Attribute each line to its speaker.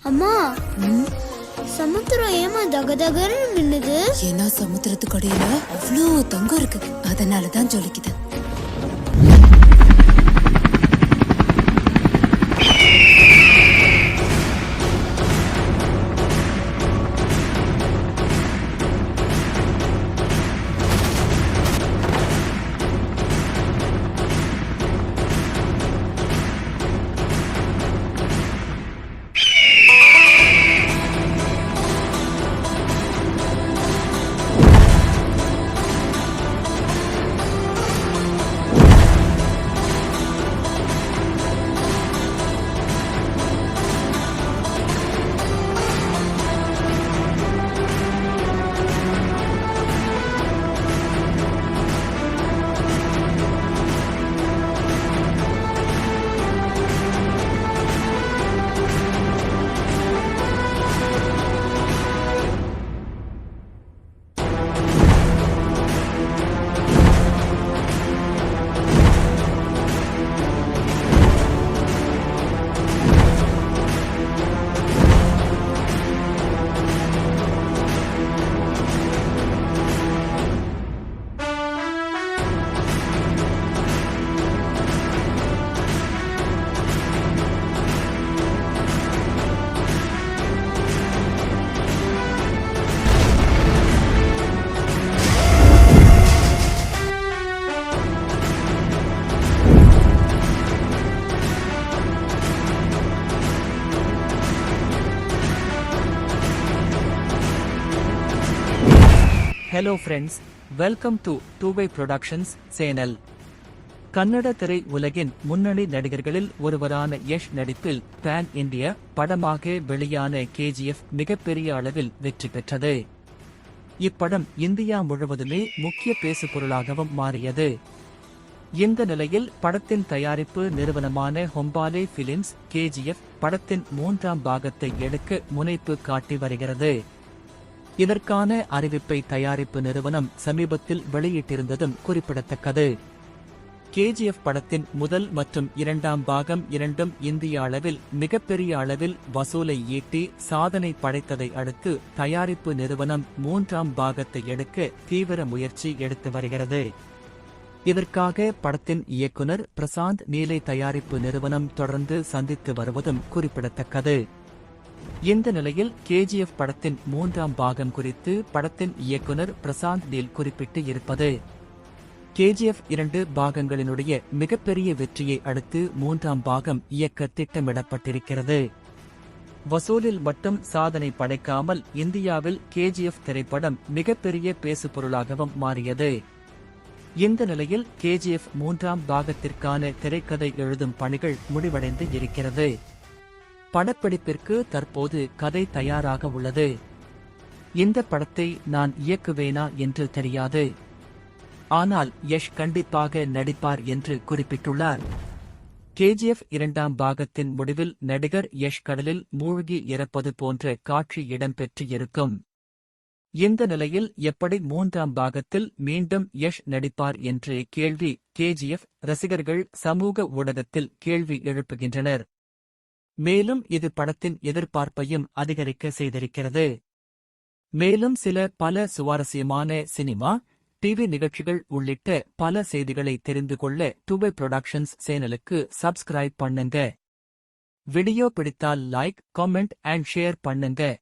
Speaker 1: அம்மா,
Speaker 2: ம்,
Speaker 1: சமுத்திரம் ஏமா தகதகன்னு மின்னுது?
Speaker 2: ஏன்னா சமுத்திரத்துக்கு அடியில அவ்வளோ தங்கம் இருக்கு, அதனாலதான் ஜொலிக்குது.
Speaker 3: Hello friends, welcome to 2way Productions channel. Kannada திரை உலகின் முன்னணி நடிகர்களில் ஒருவரான யஷ் நடிப்பில் பேன் இந்தியா படமாக வெளியான KGF மிகப்பெரிய அளவில் வெற்றி பெற்றது. இப்படம் இந்தியா முழுவதுமே முக்கிய பேசுபொருளாகவும் மாறியது. இந்த நிலையில் படத்தின் தயாரிப்பு நிறுவனமான ஹொம்பாலே பிலிம்ஸ் KGF படத்தின் 3ஆம் பாகத்தை எடுக்க முனைப்பு காட்டி வருகிறது. இதற்கான அறிவிப்பை தயாரிப்பு நிறுவனம் சமீபத்தில் வெளியிட்டிருந்ததும் குறிப்பிடத்தக்கது. KGF படத்தின் முதல் மற்றும் 2ஆம் பாகம் இரண்டும் இந்திய அளவில் மிகப்பெரிய அளவில் வசூலை ஈட்டி சாதனை படைத்ததை அடுத்து தயாரிப்பு நிறுவனம் 3ஆம் பாகத்தை எடுக்க தீவிர முயற்சி எடுத்து வருகிறது. இதற்காக படத்தின் இயக்குனர் பிரசாந்த் நீலை தயாரிப்பு நிறுவனம் தொடர்ந்து சந்தித்து வருவதும் குறிப்பிடத்தக்கது. இந்த நிலையில் KGF படத்தின் 3ஆம் பாகம் குறித்து படத்தின் இயக்குனர் பிரசாந்த் நீல் குறிப்பிட்டு இருப்பது, KGF 2 பாகங்களினுடைய மிகப்பெரிய வெற்றியை அடுத்து 3ஆம் பாகம் இயக்க திட்டமிடப்பட்டிருக்கிறது. வசூலில் மட்டும் சாதனை படைக்காமல் இந்தியாவில் KGF திரைப்படம் மிகப்பெரிய பேசுபொருளாகவும் மாறியது. இந்த நிலையில் KGF 3ஆம் பாகத்திற்கான திரைக்கதை எழுதும் பணிகள் முடிவடைந்து இருக்கிறது. படப்பிடிப்பிற்கு தற்போது கதை தயாராக உள்ளது. இந்த படத்தை நான் இயக்குவேனா என்று தெரியாது, ஆனால் யஷ் கண்டிப்பாக நடிப்பார் என்று குறிப்பிட்டுள்ளார். KGF 2ஆம் பாகத்தின் முடிவில் நடிகர் யஷ் கடலில் மூழ்கி இறப்பது போன்ற காட்சி இடம்பெற்று இருக்கும். இந்த நிலையில் எப்படி 3ஆம் பாகத்தில் மீண்டும் யஷ் நடிப்பார் என்று கேள்வி KGF ரசிகர்கள் சமூக ஊடகத்தில் கேள்வி எழுப்புகின்றனர். மேலும் இது படத்தின் எதிர்பார்ப்பையும் அதிகரிக்க செய்திருக்கிறது. மேலும் பல சுவாரஸ்யமான சினிமா, டிவி நிகழ்ச்சிகள் உள்ளிட்ட பல செய்திகளை தெரிந்து கொள்ள 2way Productions சேனலுக்கு சப்ஸ்கிரைப் பண்ணுங்க. வீடியோ பிடித்தால் லைக், காமெண்ட் அண்ட் ஷேர் பண்ணுங்க.